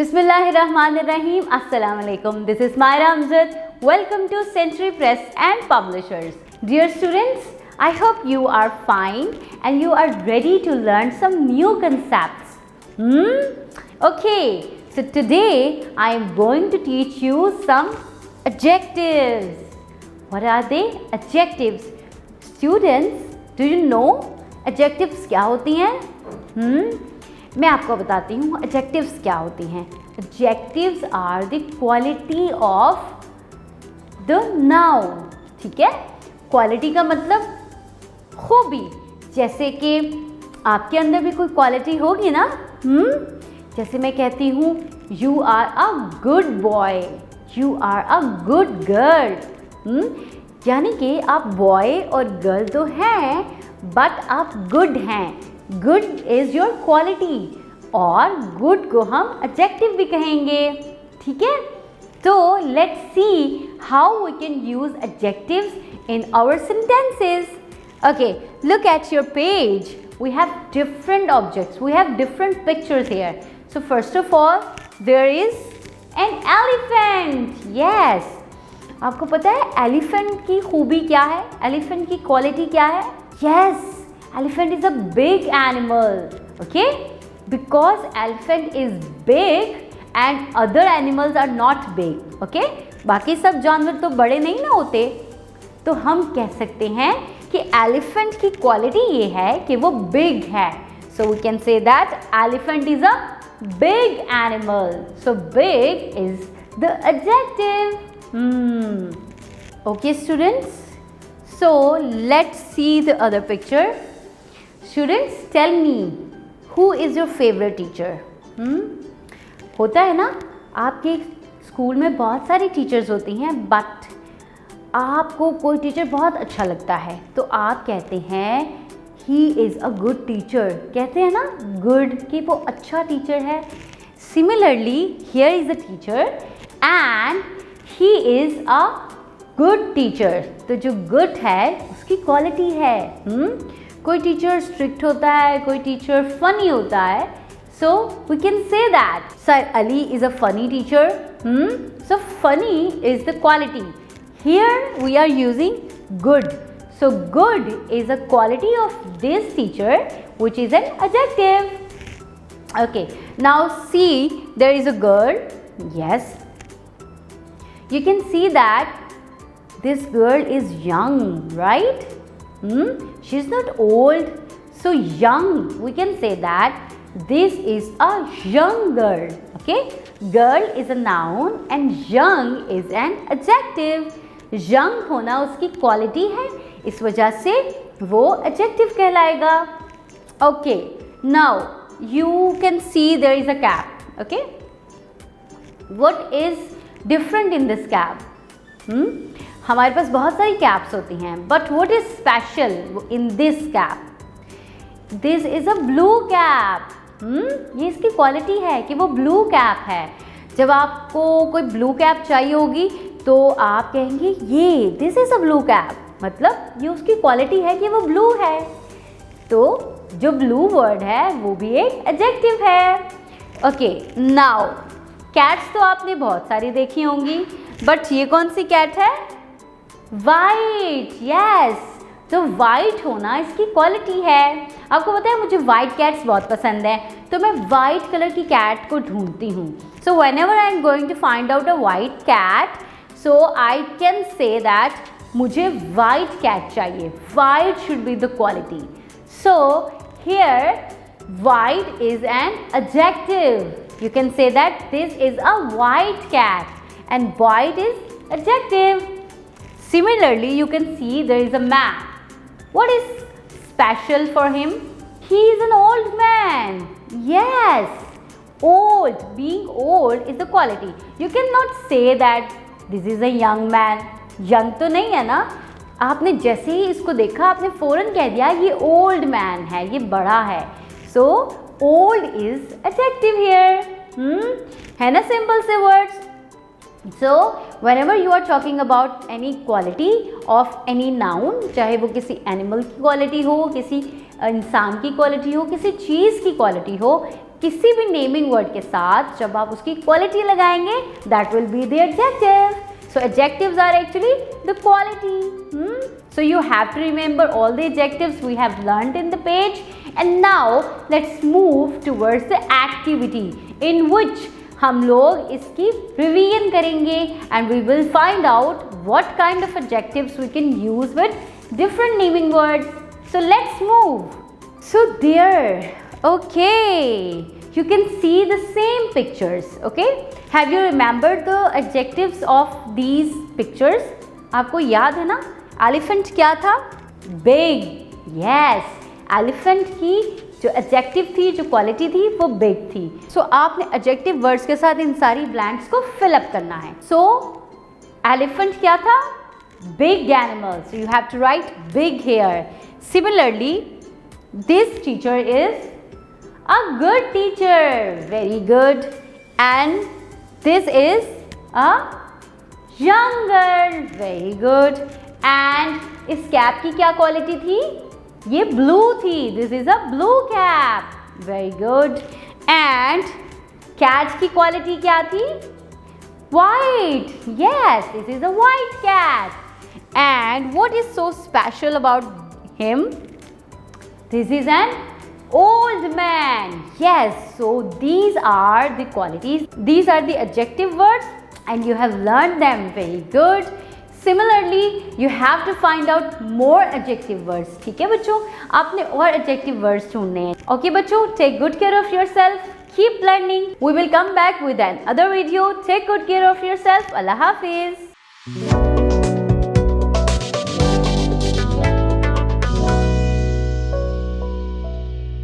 Bismillahirrahmanirrahim. Assalamu alaikum. This is Myra Amjad. Welcome to Century Press and Publishers. Dear students, I hope you are fine and you are ready to learn some new concepts. Okay, so today I am going to teach you some adjectives. What are they? Adjectives. Students, do you know adjectives क्या होती हैं? मैं आपको बताती हूँ adjectives क्या होती हैं. Adjectives are the quality of the noun. ठीक है, क्वालिटी का मतलब खूबी. जैसे कि आपके अंदर भी कोई क्वालिटी होगी ना. जैसे मैं कहती हूँ you are a good boy, you are a good girl. यानी कि आप बॉय और गर्ल तो हैं बट आप गुड हैं. गुड इज योर क्वालिटी और गुड को हम एडजेक्टिव भी कहेंगे. ठीक है, तो let's see how we can use adjectives in our sentences. Okay, look at your page. We have different objects, we have different pictures here. So first of all there is an elephant. Yes, आपको पता है elephant की खूबी क्या है, elephant की quality क्या है? Yes, elephant is a big animal, okay, because elephant is big and other animals are not big, okay. बाकी सब जानवर तो बड़े नहीं ना होते, तो हम कह सकते हैं कि elephant की क्वालिटी ये है कि वो big है. So we can say that elephant is a big animal. So big is the adjective. Okay students, so let's see the other picture. Students, tell me, who is your favorite teacher? होता है ना, आपके school में बहुत सारी teachers होती हैं but आपको कोई टीचर बहुत अच्छा लगता है तो आप कहते हैं he is a good teacher. कहते हैं ना गुड, कि वो अच्छा टीचर है. Similarly here is a teacher and he is a good teacher. तो जो गुड है उसकी क्वालिटी है. कोई टीचर स्ट्रिक्ट होता है, कोई टीचर फनी होता है. So we can say that sir Ali is a funny teacher. So funny is the quality. Here we are using good. So good is a quality of this teacher which is an adjective. Okay, now see there is a girl. Yes, you can see that this girl is young, right? She's not old, so young. We can say that this is a young girl. Okay, girl is a noun and young is an adjective. Young होना उसकी quality है, इस वजह से वो adjective कहलाएगा. Okay, now you can see there is a cap. Okay, what is different in this cap? हमारे पास बहुत सारी कैप्स होती हैं but what is special in this cap? This is a blue cap. ये इसकी क्वालिटी है कि वो ब्लू कैप है. जब आपको कोई ब्लू कैप चाहिए होगी तो आप कहेंगे ये this is a blue cap, मतलब ये उसकी क्वालिटी है कि वो ब्लू है. तो जो ब्लू वर्ड है वो भी एक एडजेक्टिव है. ओके, नाउ कैट्स तो आपने बहुत सारी देखी होंगी बट ये कौन सी कैट है? वाइट. यस, तो वाइट होना इसकी क्वालिटी है. आपको पता है मुझे वाइट कैट्स बहुत पसंद है तो मैं वाइट कलर की कैट को ढूंढती हूँ. So whenever I am going to find out a white cat, so I can say that मुझे वाइट कैट चाहिए. White should be the quality. So here white is an adjective. You can say that this is a white cat and white is adjective. Similarly, you can see there is a man. What is special for him? He is an old man. Yes, old. Being old is the quality. You cannot say that this is a young man. Young तो नहीं है ना. आपने जैसे ही इसको देखा आपने फ़ौरन कह दिया ये old man है, ये बड़ा है. So old is adjective here. है ना सिंपल से words. So whenever you are talking about any quality of any noun, चाहे वो किसी animal की quality हो, किसी इंसान की क्वालिटी हो, किसी चीज़ की क्वालिटी हो, किसी भी नेमिंग वर्ड के साथ जब आप उसकी क्वालिटी लगाएंगे, that will be the adjective. So adjectives are actually the quality. So you have to remember all the adjectives we have learned in the page. And now let's move towards the activity in which हम लोग इसकी revision करेंगे and we will find out what kind of adjectives we can use with different naming words. So let's move. So there, okay, you can see the same pictures, okay? Have you remembered the adjectives of these pictures? आपको याद है ना elephant क्या था? Big. Yes, elephant की जो adjective थी, जो quality थी, वो big थी. So आपने adjective words के साथ इन सारी blanks को fill up करना है. So elephant क्या था? Big animal. So you have to write big here. Similarly, this teacher is a good teacher. Very good. And this is a young girl. Very good. And इस cap की क्या quality थी? ये blue थी. This is a blue cap. Very good. And cat की quality क्या थी? White. Yes, this is a white cat. And what is so special about him? This is an old man. Yes, so these are the qualities, these are the adjective words and you have learned them. Very good. Similarly, you have to find out more adjective words. ठीक है बच्चों, आपने और adjective words ढूंढने हैं. Okay बच्चों, take good care of yourself. Keep learning. We will come back with another video. Take good care of yourself. Allah Hafiz.